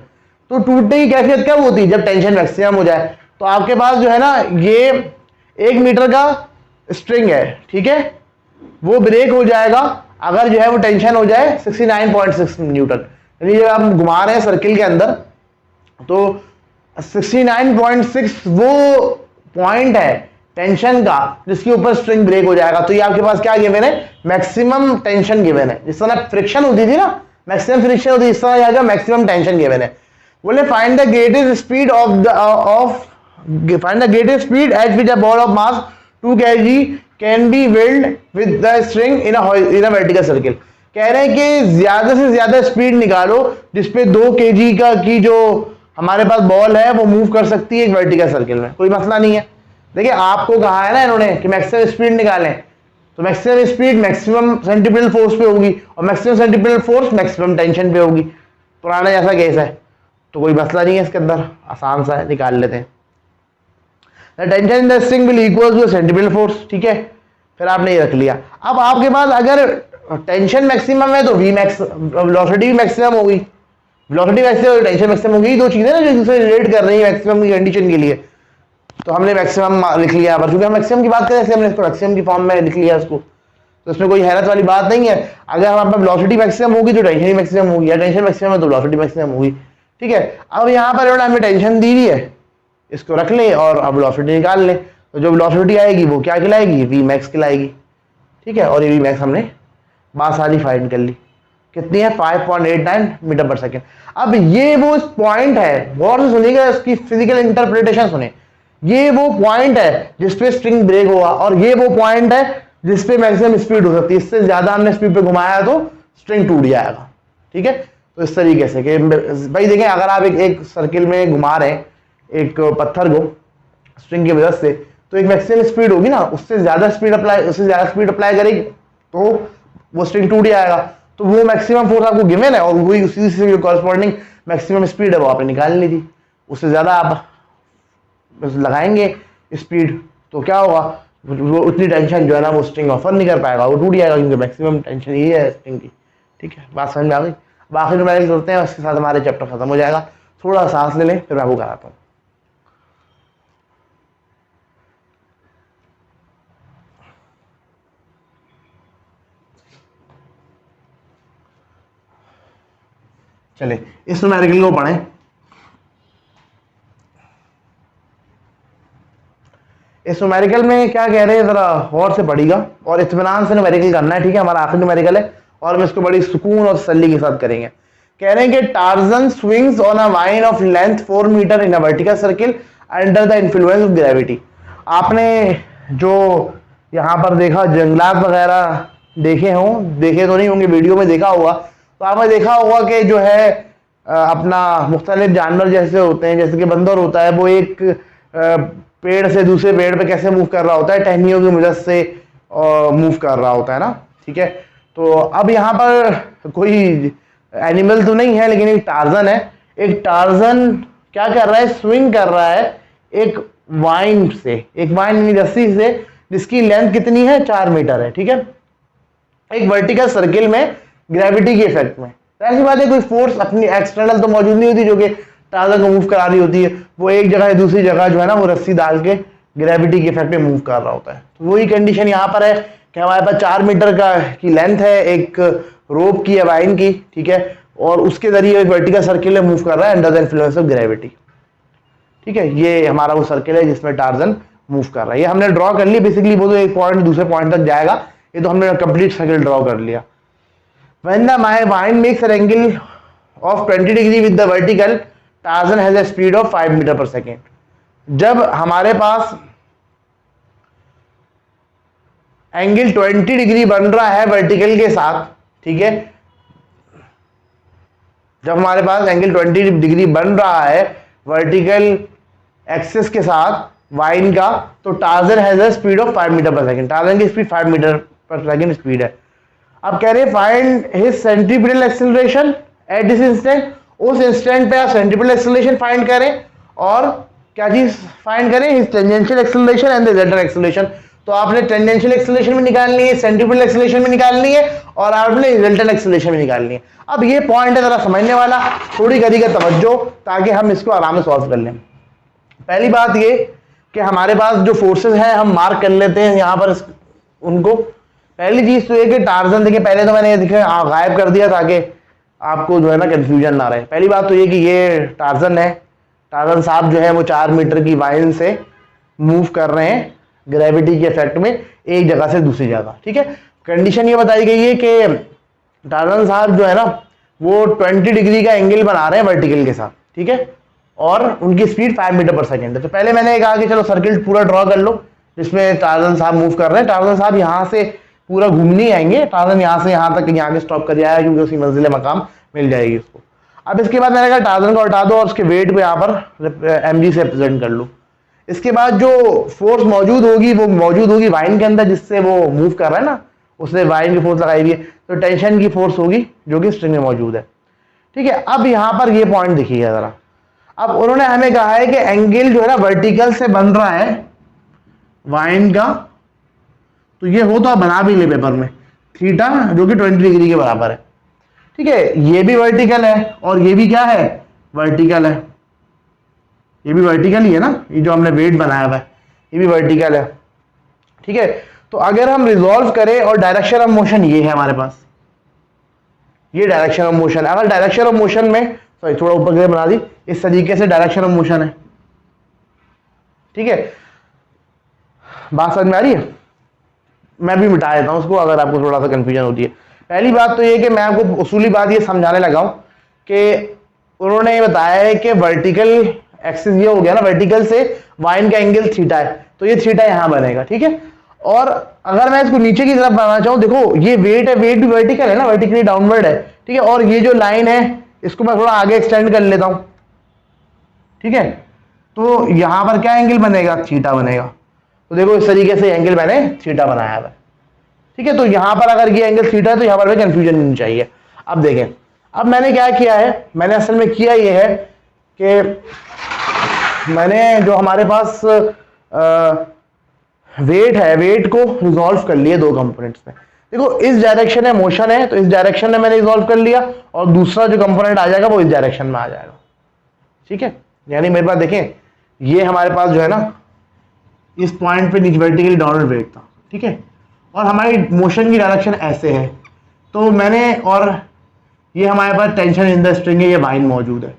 तो टूटने की कैफियत क्या होती है, जब टेंशन मैक्सिमम हो जाए। तो आपके पास जो है ना ये 1 मीटर का स्ट्रिंग है, ठीक है, वो ब्रेक हो जाएगा अगर जो है वो टेंशन हो जाए 69.6 न्यूटन। यानी जब आप घुमा रहे हैं सर्किल के अंदर तो 69.6 वो पॉइंट है टेंशन का जिसके ऊपर स्ट्रिंग ब्रेक हो जाएगा। तो ये आपके पास क्या गिवन है, मैक्सिमम टेंशन गिवन है। जिस तरह फ्रिक्शन होती थी ना, मैक्सिमम फ्रिक्शन होती है, इस तरह जाएगा मैक्सिमम टेंशन गिवन है। बोले find the greatest speed find the greatest speed at which a ball of mass 2 kg can be weld with the string in a vertical circle. कह रहे हैं कि ज्यादा से ज्यादा स्पीड निकालो जिसपे 2 kg का की जो हमारे पास बॉल है वो मूव कर सकती है एक वर्टिकल सर्किल में। कोई मसला नहीं है। देखिए आपको कहा है ना इन्होंने कि मैक्सिमम स्पीड निकालें, तो maximum speed maximum centripetal force पे होगी और maximum centripetal force maximum tension पे होगी। पुराना जैसा केस है, तो कोई मसला नहीं है इसके अंदर, आसान सा है, निकाल लेते हैं। The tension in the string will equal to centripetal force. ठीक है, फिर आपने ये रख लिया। अब आपके पास अगर टेंशन मैक्सिमम है तो वेलोसिटी भी मैक्सिमम होगी, वेलोसिटी मैक्सिमम टेंशन मैक्सिमम होगी। दो चीजें ना जो दूसरे रिलेट कर रही है मैक्सिमम की कंडीशन के लिए, तो हमने मैक्सिमम लिख लिया। पर क्योंकि हम मैक्सिमम की बात करें इसलिए हमने इसको मैक्सिमम की फॉर्म में लिख लिया इसको, तो इसमें कोई हैरत वाली बात नहीं है। अगर हमारे पास वेलोसिटी मैक्सिमम होगी तो टेंशन ही मैक्सिमम होगी, या टेंशन मैक्सिमम है तो वेलोसिटी मैक्सिमम होगी। ठीक है, अब यहाँ पर इन्होंने हमें टेंशन दी हुई है, इसको रख लें और अब वेलोसिटी निकाल लें। तो जो वेलोसिटी आएगी वो क्या कहलाएगी, वी मैक्स कहलाएगी। ठीक है, और ये वी मैक्स हमने बात सारी फाइंड कर ली, कितनी है 5.89 मीटर पर सेकेंड। अब ये वो पॉइंट है, गौर से सुनिएगा, इसकी फिजिकल इंटरप्रिटेशन सुने। ये वो पॉइंट है जिसपे स्ट्रिंग ब्रेक होगा और ये वो पॉइंट है जिसपे मैक्सिमम स्पीड हो सकती है। इससे ज्यादा हमने स्पीड पे घुमाया तो स्ट्रिंग टूट जाएगा। ठीक है, तो इस तरीके से कि भाई देखें, अगर आप एक सर्किल में घुमा रहे हैं एक पत्थर को स्ट्रिंग की मदद से, तो एक मैक्सिमम स्पीड होगी ना, उससे ज्यादा स्पीड अप्लाई करेगी तो वो स्ट्रिंग टूट जाएगा। तो वो मैक्सिमम फोर्स आपको गिवन है और वही उसी से जो कॉरस्पॉन्डिंग मैक्सिमम स्पीड है वो आपने निकालनी थी। उससे ज्यादा आप लगाएंगे स्पीड तो क्या होगा, वो उतनी टेंशन जो है ना वो स्ट्रिंग ऑफर नहीं कर पाएगा, वो टूट जाएगा, क्योंकि मैक्सिमम टेंशन ये है स्ट्रिंग की। ठीक है, बात समझ में आ गई। बाकी न्यूमेरिकल करते हैं, उसके साथ हमारे चैप्टर खत्म हो जाएगा। थोड़ा सांस ले लें फिर मैं आपको कराता हूँ। चले इस न्यूमेरिकल को पढ़ें। इस न्यूमेरिकल में क्या कह रहे हैं जरा गौर से पढ़िएगा और इत्मीनान से न्यूमेरिकल करना है। ठीक है, हमारा आखिरी न्यूमेरिकल है और हम इसको बड़ी सुकून और तसल्ली के साथ करेंगे। कह रहे हैं कि Tarzan swings on a vine of length 4 metre in a vertical circle under the influence of gravity. आपने जो यहाँ पर देखा जंगलात वगैरह देखे तो नहीं होंगे, वीडियो में देखा होगा, तो आपने देखा होगा कि जो है अपना मुख्तलिफ जानवर जैसे होते हैं, जैसे कि बंदर होता है, वो एक पेड़ से दूसरे पेड़ पे कैसे मूव कर रहा होता है, टहनियों की मदद से मूव कर रहा होता है ना, ठीक है। तो अब यहाँ पर कोई एनिमल तो नहीं है, लेकिन एक टार्जन है। एक टार्जन क्या कर रहा है, स्विंग कर रहा है एक वाइन से, एक वाइन रस्सी से, जिसकी लेंथ कितनी है, 4 मीटर है, ठीक है, एक वर्टिकल सर्किल में ग्रेविटी के इफेक्ट में। ऐसी बात है, कोई फोर्स अपनी एक्सटर्नल तो मौजूद नहीं होती जो कि टार्जन को मूव करा रही होती है, वो एक जगह से दूसरी जगह जो है ना वो रस्सी डाल के ग्रेविटी के इफेक्ट में मूव कर रहा होता है। तो वही कंडीशन यहाँ पर है कि हमारे पास 4 मीटर का की लेंथ है, एक रोप की है वाइन की, ठीक है, और उसके जरिए एक वर्टिकल सर्किल में मूव कर रहा है under the influence of gravity, ठीक है। ये हमारा वो सर्किल है जिसमें टार्जन मूव कर रहा है। ये हमने ड्रॉ कर ली बेसिकली, वो तो एक पॉइंट दूसरे पॉइंट तक जाएगा, ये तो हमने कंप्लीट सर्किल ड्रॉ कर लिया। When the vine makes an angle of 20 degree with the vertical, Tarzan has a speed of 5 metre पर सेकेंड। जब हमारे पास एंगल 20 डिग्री बन रहा है वर्टिकल के साथ, ठीक है, जब हमारे पास एंगल 20 डिग्री बन रहा है वर्टिकल एक्सिस के साथ वाइन का, तो Tarzan has a speed of 5 metre पर सेकेंड। टार्जन की स्पीड 5 मीटर पर सेकेंड स्पीड है। अब कह रहे हैं find his centripetal acceleration at this instant. उस इंस्टेंट पे आप सेंट्रीपिटल एक्सेलरेशन फाइंड करें, और क्या चीज फाइंड करें, his tangential acceleration and the resultant acceleration. तो आपने टेंजेंशियल एक्सेलरेशन भी निकालनी है, सेंट्रीपिटल एक्सेलरेशन भी निकालनी है, और आपने रिजल्टेंट एक्सेलरेशन भी निकालनी है। अब ये पॉइंट है जरा समझने वाला, थोड़ी करिएगा तवज्जो ताकि हम इसको आराम से सॉल्व कर लें। पहली बात ये कि हमारे पास जो फोर्सेस हैं हम मार्क कर लेते हैं यहाँ पर उनको। पहली चीज तो ये कि टार्जन, देखिए पहले तो मैंने देखे गायब कर दिया ताकि आपको जो है ना कंफ्यूजन ना रहे। पहली बात तो ये कि ये टार्जन है, टार्जन साहब जो है वो 4 मीटर की वाइन से मूव कर रहे हैं ग्रेविटी के इफेक्ट में एक जगह से दूसरी जगह, ठीक है। कंडीशन ये बताई गई है कि टार्जन साहब जो है ना वो 20 डिग्री का एंगल बना रहे हैं वर्टिकल के साथ, ठीक है, और उनकी स्पीड 5 मीटर पर सेकेंड है। तो पहले मैंने कहा कि चलो सर्किल पूरा ड्रॉ कर लो जिसमें टार्जन साहब मूव कर रहे हैं। टार्जन साहब यहाँ से पूरा घूमने आएंगे, टार्जन यहाँ से यहाँ तक यहाँ के स्टॉप कर जाएगा क्योंकि उसकी मंजिल मकाम मिल जाएगी उसको। अब इसके बाद मैंने कहा टार्जन को हटा दो और उसके वेट को यहाँ पर mg से रिप्रेजेंट कर लो। इसके बाद जो फोर्स मौजूद होगी वो मौजूद होगी वाइन के अंदर जिससे वो मूव कर रहा है ना, उसने वाइन की फोर्स लगाई हुई है, तो टेंशन की फोर्स होगी जो कि स्ट्रिंग में मौजूद है, ठीक है। अब यहाँ पर ये पॉइंट देखिएगा जरा। अब उन्होंने हमें कहा है कि एंगल जो है ना वर्टिकल से बन रहा है वाइन का, तो ये हो तो आप बना भी ले पेपर में, थीटा जो कि 20 डिग्री के बराबर है, ठीक है। ये भी वर्टिकल है और ये भी क्या है, वर्टिकल है, ये भी वर्टिकल ही है ना, ये जो हमने वेट बनाया हुआ है ये भी वर्टिकल है, ठीक है। तो अगर हम रिजॉल्व करें और डायरेक्शन ऑफ मोशन ये है हमारे पास, ये डायरेक्शन ऑफ मोशन है। अगर डायरेक्शन ऑफ मोशन में सॉरी थोड़ा ऊपर के बना दी, इस तरीके से डायरेक्शन ऑफ मोशन है, ठीक है। बात समझ में आ रही है? मैं भी मिटा देता हूं उसको अगर आपको थोड़ा सा कंफ्यूजन होती है। पहली बात तो ये कि मैं आपको उसूली बात ये समझाने लगा हूं कि उन्होंने ये बताया है कि वर्टिकल एक्सिस ये हो गया ना, वर्टिकल से वाइन का एंगल थीटा है, तो ये थीटा यहां बनेगा, ठीक है। और अगर मैं इसको नीचे की तरफ बनाना चाहूं, देखो ये वेट है, वेट भी वर्टिकल है ना, वर्टिकली डाउनवर्ड है, ठीक है। और ये जो लाइन है इसको मैं थोड़ा आगे एक्सटेंड कर लेता हूं, ठीक है। तो यहां पर क्या एंगल बनेगा, थीटा बनेगा। तो देखो इस तरीके से एंगल मैंने थीटा बनाया है, ठीक है। तो यहां पर अगर ये एंगल थीटा है तो यहां पर भी कंफ्यूजन नहीं चाहिए। अब देखें, अब मैंने क्या किया है, मैंने असल में किया ये है कि मैंने जो हमारे पास वेट है, वेट को रिजॉल्व कर लिया दो कंपोनेंट्स में। देखो इस डायरेक्शन में मोशन है तो इस डायरेक्शन में मैंने रिजॉल्व कर लिया, और दूसरा जो कंपोनेंट आ जाएगा वो इस डायरेक्शन में आ जाएगा, ठीक है। यानी मेरे पास देखें ये हमारे पास जो है ना इस पॉइंट पे नीचे वर्टिकली डाउनवर्ड वेट था, ठीक है, और हमारी मोशन की डायरेक्शन ऐसे है, तो मैंने, और ये हमारे पास टेंशन इन द स्ट्रिंग है, ये वाइन मौजूद है,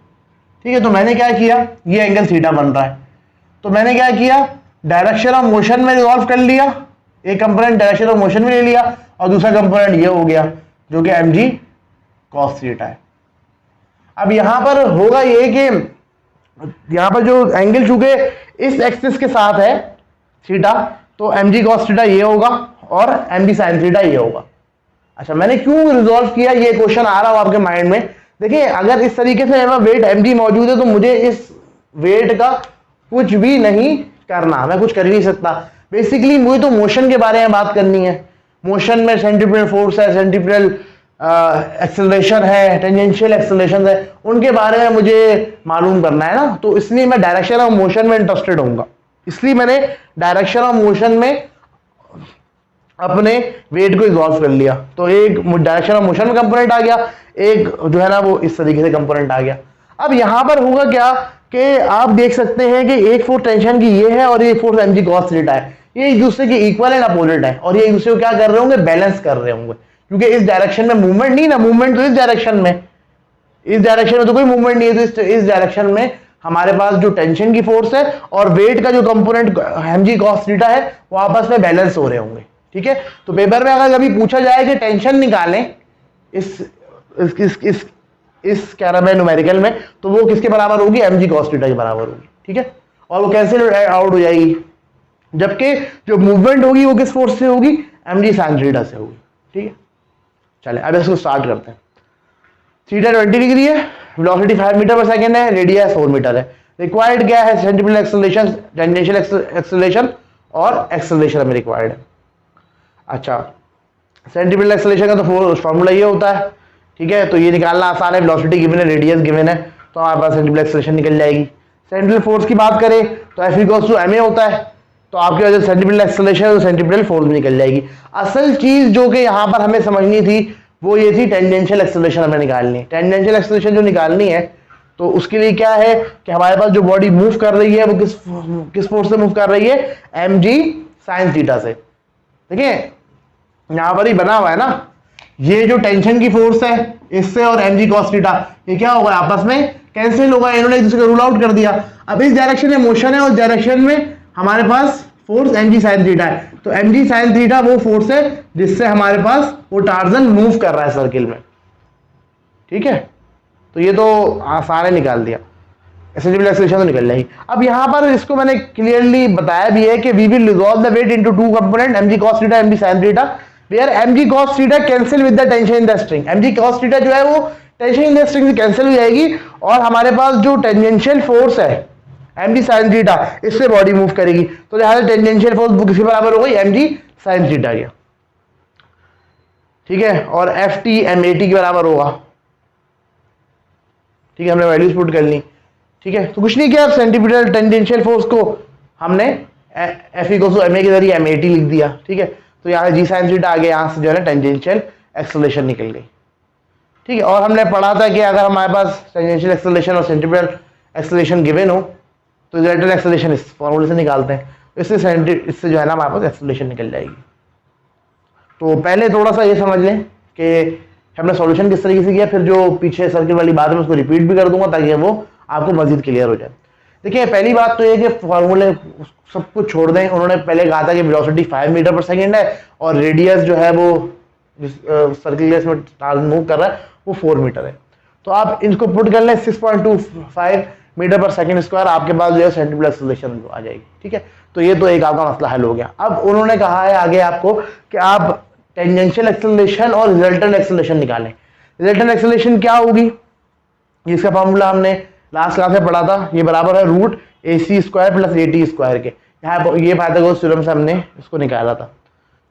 ठीक है। तो मैंने क्या किया, ये एंगल थीटा बन रहा है, तो मैंने क्या किया, डायरेक्शन ऑफ मोशन में रिजॉल्व कर लिया, एक कंपोनेंट डायरेक्शन ऑफ मोशन में ले लिया और दूसरा कंपोनेंट ये हो गया जो कि mg cos थीटा है। अब यहां पर होगा ये कि यहां पर जो एंगल चूंकि इस एक्सिस के साथ है थीटा, तो mg cos थीटा ये होगा और mg sin थीटा ये होगा। अच्छा, मैंने क्यों रिजॉल्व किया, ये क्वेश्चन आ रहा हो आपके माइंड में। देखिए, अगर इस तरीके से वेट mg मौजूद है तो मुझे इस वेट का कुछ भी नहीं करना, मैं कुछ कर ही नहीं सकता। बेसिकली मुझे तो मोशन के बारे में बात करनी है। मोशन में सेंट्रीपिटल फोर्स है, सेंट्रीपिटल एक्सेलरेशन है, टेंजेंशियल एक्सेलरेशन है, उनके बारे में मुझे मालूम करना है ना। तो इसलिए मैं डायरेक्शन ऑफ मोशन में इंटरेस्टेड होऊंगा, इसलिए मैंने डायरेक्शन ऑफ मोशन में अपने वेट को इन्वॉल्व कर लिया। तो एक डायरेक्शन ऑफ मोशन में कंपोनेंट आ गया, एक जो है ना वो इस तरीके से कंपोनेंट आ गया। अब यहां पर होगा क्या कि आप देख सकते हैं कि एक फोर्स टेंशन की ये है और एक फोर्स mg cos थीटा है, ये एक दूसरे के इक्वल एंड अपोजिट है और ये एक दूसरे को क्या कर रहे होंगे, बैलेंस कर रहे होंगे। क्योंकि इस डायरेक्शन में मूवमेंट नहीं ना, मूवमेंट तो इस डायरेक्शन में, इस डायरेक्शन में तो कोई मूवमेंट नहीं है। तो इस डायरेक्शन में हमारे पास जो टेंशन की फोर्स है और वेट का जो कंपोनेंट mg cos थीटा है वो आपस में बैलेंस हो रहे होंगे। ठीक है, तो पेपर में अगर कभी पूछा जाए कि टेंशन निकालें इस क्या नाम है न्यूमेरिकल में, तो वो किसके बराबर होगी, mg cos थीटा के बराबर होगी। ठीक है, और वो कैंसिल आउट हो जाएगी, जबकि जो मूवमेंट होगी वो किस फोर्स से होगी, mg sin थीटा से होगी। ठीक है, चले अब इसको स्टार्ट करते हैं। थीटा 20 डिग्री है, वेलोसिटी 5 मीटर पर सेकेंड है, रेडियस 4 मीटर है। रिक्वायर्ड क्या है, सेंट्रीपिटल एक्सेलरेशन, टेंजेंशियल एक्सेलरेशन और एक्सेलरेशन हमें रिक्वायर्ड है। अच्छा, सेंट्रीपिटल एक्सेलरेशन का तो फॉर्मूला ये होता है। ठीक है, तो ये निकालना आसान है, वेलोसिटी गिवन है, रेडियस गिवन है, तो हमारे पास सेंट्रीपिटल एक्सेलरेशन निकल जाएगी। सेंट्रीपिटल फोर्स की बात करें तो F = ma होता है, तो आपके वजह से सेंट्रीपिटल एक्सेलरेशन और सेंट्रीपिटल फोर्स भी निकल जाएगी। असल चीज जो कि यहाँ पर हमें समझनी थी वो ये थी, टेंजेंशियल एक्सेलरेशन हमें निकालनी है। टेंजेंशियल एक्सेलरेशन जो निकालनी है तो उसके लिए क्या है कि हमारे पास जो बॉडी मूव कर रही है वो किस फोर्स से मूव कर रही है, mg sin थीटा से। देखिए यहां पर ही बना हुआ है ना, ये जो टेंशन की फोर्स है इससे और mg cos थीटा ये क्या होगा, आपस में कैंसिल होगा, इन्होंने एक दूसरे को रूल आउट कर दिया। अब इस डायरेक्शन में मोशन है और डायरेक्शन में हमारे पास फोर्स mg sin थीटा है, तो mg sin थीटा वो फोर्स है जिससे हमारे पास वो टार्जन मूव कर रहा है सर्किल में। ठीक है, तो ये तो आसान निकाल दिया, सेंट्रीपिटल एक्सेलरेशन तो निकल जाएगी। अब यहाँ पर इसको मैंने क्लियरली बताया भी है कि we will resolve the weight into two component, mg cos theta, mg sin theta, where mg cos theta cancel with the tension in the string. mg cos theta जो है वो टेंशन इन द स्ट्रिंग से कैंसिल हो जाएगी और हमारे पास जो टेंजेंशियल फोर्स है mg sin थीटा इससे बॉडी मूव करेगी, तो लिहाजा टेंजेंशियल फोर्स किसके बराबर हो गई, mg sin थीटा के। ठीक है, और ft mat के बराबर होगा। ठीक है, हमने वैल्यूज पुट कर ली। ठीक है, तो कुछ नहीं किया, सेंट्रीपिटल टेंजेंशियल फोर्स को हमने F = ma के जरिए mat लिख दिया। ठीक है, तो यहाँ g sin थीटा आ गया, यहाँ से जो है ना टेंजेंशियल एक्सेलरेशन निकल गई। ठीक है, और हमने पढ़ा था कि अगर हमारे पास टेंजेंशियल एक्सेलरेशन और सेंट्रीपिटल एक्सेलरेशन गिवन हो तो रिजल्टेंट एक्सेलरेशन इस फॉर्मूले से निकालते हैं, इससे जो है ना हमारे पास एक्सेलरेशन निकल जाएगी। तो पहले थोड़ा सा ये समझ लें कि हमने सॉल्यूशन किस तरीके से किया, फिर जो पीछे सर्किल वाली बात है उसको रिपीट भी कर दूंगा ताकि वो आपको मजीद क्लियर हो जाए। देखिए पहली बात तो ये कि फॉर्मूले सब कुछ छोड़ दें। उन्होंने पहले कहा था कि वेलोसिटी 5 मीटर पर सेकेंड है और रेडियस जो है वो सर्किल में मूव कर रहा है वो 4 मीटर है। तो आप इनको पुट कर लें 6.25 मीटर पर सेकेंड स्क्वायर, आपके पास जो है सेंट्रीपिटल एक्सेलरेशन आ जाएगी। ठीक है, तो ये तो एक आपका मसला हल हो गया। अब उन्होंने कहा है आगे आपको कि आप टेंजेंशियल एक्सेलरेशन और रिजल्टेंट एक्सेलरेशन निकालें। रिजल्टेंट एक्सेलरेशन क्या होगी, जिसका फॉर्मूला हमने लास्ट क्लास में पढ़ा था, ये बराबर है √AC² + AT² के। यहाँ ये पाइथागोरस थ्योरम से हमने इसको निकाला था।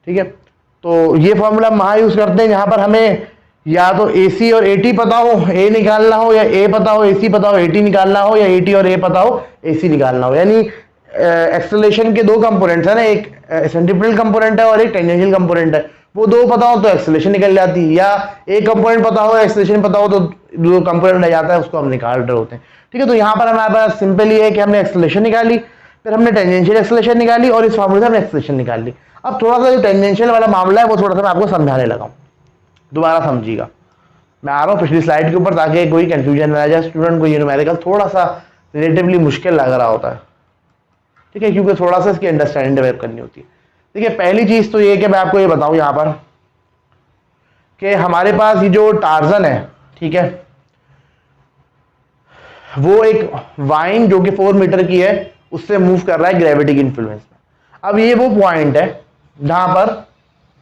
ठीक है, तो ये फॉर्मूला हम वहाँ यूज करते हैं जहाँ पर हमें या तो AC और AT पता हो, A निकालना हो, या A पता हो AC पता हो AT निकालना हो, या AT और A पता हो AC निकालना हो। यानी एक्सेलरेशन के दो कंपोनेंट्स है ना, एक सेंट्रीपिटल कंपोनेंट है और एक टेंजेंशियल कंपोनेंट है। वो दो पता हो तो एक्सेलरेशन निकल जाती है, या एक कंपोनेंट पता हो एक्सेलरेशन पता हो तो जो कंपोनेंट रह जाता है उसको हम निकाल रहे होते हैं। ठीक है, तो यहाँ पर हमारे पास सिंपल ये है कि हमने एक्सेलरेशन निकाली, फिर हमने टेंजेंशियल एक्सेलरेशन निकाली और इस फॉर्मूले से हमने एक्सेलरेशन निकाल ली। अब थोड़ा सा जो टेंजेंशियल वाला मामला है वो थोड़ा सा मैं आपको समझाने लगा हूँ, दोबारा समझिएगा। मैं आ रहा हूँ पिछली स्लाइड के ऊपर ताकि कोई कंफ्यूजन ना आ जाए स्टूडेंट को। ये न्यूमेरिकल थोड़ा सा रिलेटिवली मुश्किल लग रहा होता है। ठीक है, क्योंकि थोड़ा सा इसकी अंडरस्टैंडिंग डेवलप करनी होती है। देखिए पहली चीज तो ये कि मैं आपको ये बताऊं यहाँ पर कि हमारे पास ये जो टार्जन है, ठीक है, वो एक वाइन जो कि 4 मीटर की है उससे मूव कर रहा है ग्रेविटी के इन्फ्लुएंस में। अब ये वो पॉइंट है जहां पर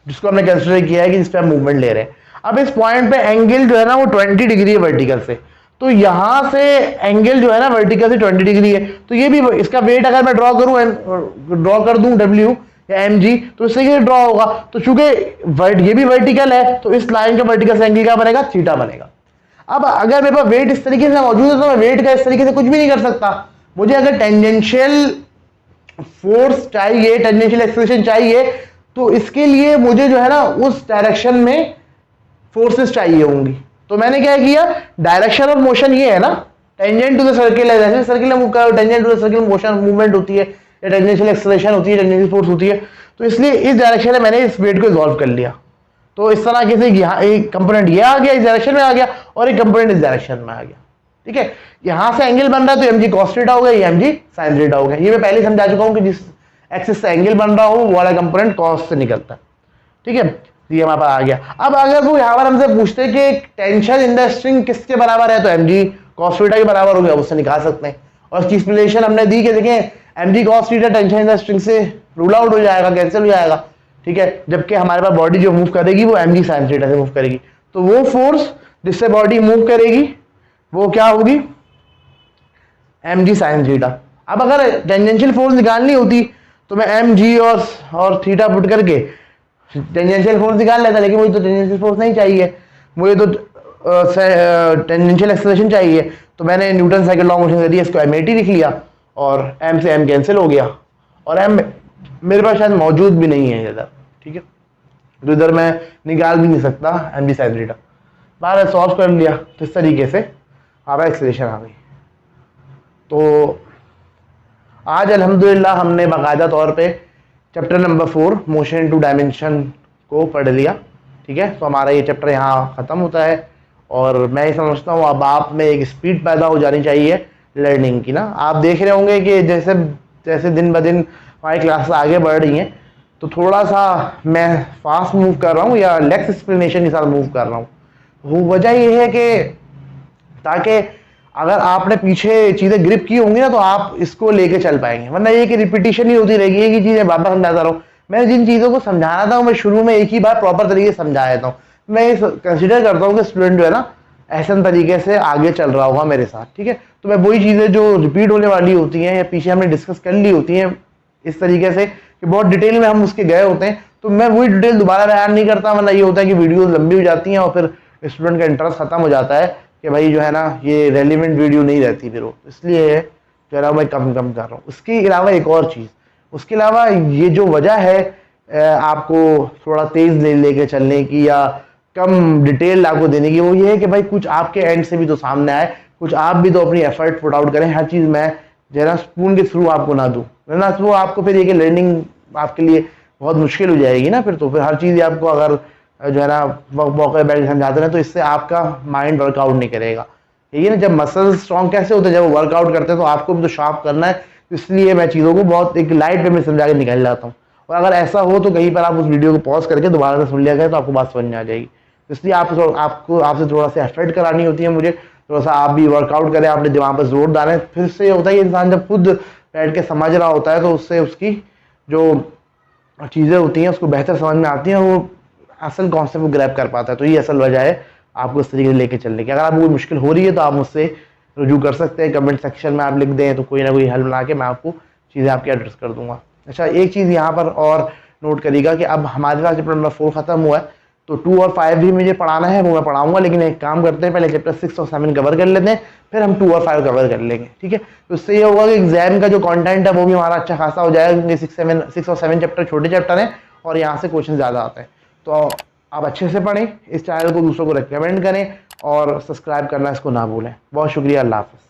जिसको हमने कंसिडर किया है कि जिस पे हम मूवमेंट ले रहे हैं। अब इस पॉइंट पे एंगल जो है ना वो 20 डिग्री है वर्टिकल से, तो यहां से एंगल जो है ना वर्टिकल से 20 डिग्री है, तो ये भी इसका वेट अगर मैं ड्रॉ कर दूं W या mg तो इससे ये ड्रॉ होगा। तो चूंकि ये भी वर्टिकल है तो इस लाइन का वर्टिकल एंगल क्या बनेगा, थीटा बनेगा। अब अगर मेरे पास वेट इस तरीके से मौजूद है तो मैं वेट का इस तरीके से कुछ भी नहीं कर सकता। मुझे अगर टेंजेंशियल फोर्स चाहिए, टेंजेंशियल एक्सेलरेशन चाहिए, तो इसके लिए मुझे जो है ना उस डायरेक्शन में फोर्सेस चाहिए होंगी। तो मैंने क्या किया, डायरेक्शन ऑफ मोशन ये है ना, टेंजेंट टू द सर्किल है, जैसे सर्किल में मूव कर tangent to the circle motion movement होती है या टेंजेंशियल एक्सेलरेशन होती है, टेंजेंशियल फोर्स होती है। तो इसलिए इस डायरेक्शन में मैंने इस वेट को इन्वॉल्व कर लिया। तो इस तरह से यहाँ एक कंपोनेंट ये आ गया, इस डायरेक्शन में आ गया, और एक कंपोनेंट इस डायरेक्शन में आ गया। ठीक है, यहां से एंगल बन रहा है तो mg cos थीटा हो गया, ये mg sin थीटा हो गया। ये मैं पहले समझा चुका हूं कि जिस एक्सिस से एंगल बन रहा हो वो वाला कंपोनेंट cos से निकलता है। ठीक है, ये हमारे पास आ गया। अब अगर वो यहाँ पर हमसे पूछते कि टेंशन इन द स्ट्रिंग किसके बराबर है, तो mg cos थीटा के बराबर हो गया, उससे निकाल सकते हैं। और इसकी एक्सप्लेनेशन हमने दी कि देखें mg cos theta tension in the string से रूल आउट हो जाएगा, कैंसिल हो जाएगा। ठीक है, जबकि हमारे पास बॉडी जो मूव करेगी वो mg sin थीटा से मूव करेगी। तो वो फोर्स जिससे बॉडी मूव करेगी वो क्या होगी, mg sin थीटा। अब अगर टेंजेंशियल फोर्स निकालनी होती तो मैं mg और थीटा पुट करके टेंजेंशियल फोर्स निकाल लेता, लेकिन मुझे तो टेंजेंशियल फोर्स नहीं चाहिए, मुझे तो टेंजेंशियल एक्सेलरेशन चाहिए। तो मैंने न्यूटन साइकिल लॉ मोशन के जरिए इसको m80 लिख लिया और m से m कैंसिल हो गया, और m मेरे पास शायद मौजूद भी नहीं है इधर। ठीक है, तो इधर मैं निकाल भी नहीं सकता mg sin थीटा। बाहर सॉल्व कर लिया तो इस तरीके से हमारा एक्सेलरेशन आ गई। तो आज अल्हम्दुलिल्लाह हमने बाकायदा तौर पे chapter number 4 motion in 2 dimension को पढ़ लिया। ठीक है, तो हमारा ये चैप्टर यहाँ ख़त्म होता है, और मैं ये समझता हूँ अब आप में एक स्पीड पैदा हो जानी चाहिए लर्निंग की ना। आप देख रहे होंगे कि जैसे जैसे दिन ब दिन हमारी क्लास आगे बढ़ रही हैं, तो थोड़ा सा मैं फास्ट मूव कर रहा हूँ या लेक्स एक्सप्लेनेशन के साथ मूव कर रहा हूँ। वजह ये है कि ताकि अगर आपने पीछे चीज़ें ग्रिप की होंगी ना तो आप इसको लेके चल पाएंगे, वरना ये कि रिपीटिशन ही होती रहेगी, एक ही चीज़ें बार बार समझाता रहा हूँ। मैं जिन चीज़ों को समझाना था मैं शुरू में एक ही बार प्रॉपर तरीके से समझा देता हूँ। मैं ये कंसिडर करता हूँ कि स्टूडेंट जो है ना ऐसे तरीके से आगे चल रहा होगा मेरे साथ। ठीक है, तो मैं वही चीज़ें जो रिपीट होने वाली होती हैं या पीछे हमने डिस्कस कर ली होती हैं इस तरीके से कि बहुत डिटेल में हम उसके गए होते हैं, तो मैं वही डिटेल दोबारा बयान नहीं करता, वरना ये होता है कि वीडियो लंबी हो जाती हैं और फिर स्टूडेंट का इंटरेस्ट खत्म हो जाता है कि भाई जो है ना ये रेलिवेंट वीडियो नहीं रहती फिर वो, इसलिए जो है ना मैं कम कर रहा हूँ। उसके अलावा एक और चीज़, उसके अलावा ये जो वजह है आपको थोड़ा तेज़ लेके चलने की या कम डिटेल आपको देने की, वो ये है कि भाई कुछ आपके एंड से भी तो सामने आए, कुछ आप भी तो अपनी एफर्ट पुट आउट करें। हर चीज़ मैं जो है ना स्पून के थ्रू आपको ना दूँ, वरना तो आपको फिर ये कि लर्निंग आपके लिए बहुत मुश्किल हो जाएगी ना। फिर हर चीज़ आपको अगर जो है ना मौके बैठ के समझाते रहे तो इससे आपका माइंड वर्कआउट नहीं करेगा। ठीक है ना, जब मसल्स स्ट्रॉन्ग कैसे होते हैं, जब वो वर्कआउट करते हैं तो आपको भी तो शार्प करना है, इसलिए मैं चीज़ों को बहुत एक लाइट वे में समझा के निकल जाता हूँ। और अगर ऐसा हो तो कहीं पर आप उस वीडियो को पॉज करके दोबारा से सुन लिया गया तो आपको बात समझ में आ जाएगी। इसलिए आपसे थोड़ा सा एफर्ट करानी होती है मुझे, थोड़ा सा आप भी वर्कआउट करें, आपने दिमाग पर जोर डालें। फिर से होता है कि इंसान जब खुद बैठ के समझ रहा होता है तो उससे उसकी जो चीज़ें होती हैं उसको बेहतर समझ में आती हैं, वो असल कॉन्सेप्ट को ग्रैब कर पाता है। तो ये असल वजह है आपको इस तरीके से लेके चलने की। अगर आपको कोई मुश्किल हो रही है तो आप मुझसे रुजू कर सकते हैं, कमेंट सेक्शन में आप लिख दें तो कोई ना कोई हल बना के मैं आपको चीज़ें आपकी एड्रेस कर दूंगा। अच्छा, एक चीज़ यहाँ पर और नोट करिएगा कि अब हमारे पास चैप्टर नंबर 4 खत्म हुआ है, तो 2 और 5 भी मुझे पढ़ाना है, वो मैं पढ़ाऊंगा। लेकिन एक काम करते हैं, पहले चैप्टर 6 और 7 कवर कर लेते हैं, फिर हम 2 और 5 कवर कर लेंगे। ठीक है, तो इससे ये होगा कि एग्जाम का जो कंटेंट है वो भी हमारा अच्छा खासा हो जाएगा, क्योंकि 6 और 7 चैप्टर छोटे चैप्टर हैं और यहाँ से क्वेश्चन ज़्यादा आते हैं। तो आप अच्छे से पढ़ें, इस चैनल को दूसरों को रिकमेंड करें और सब्सक्राइब करना इसको ना भूलें। बहुत शुक्रिया, अल्लाह हाफ़िज़।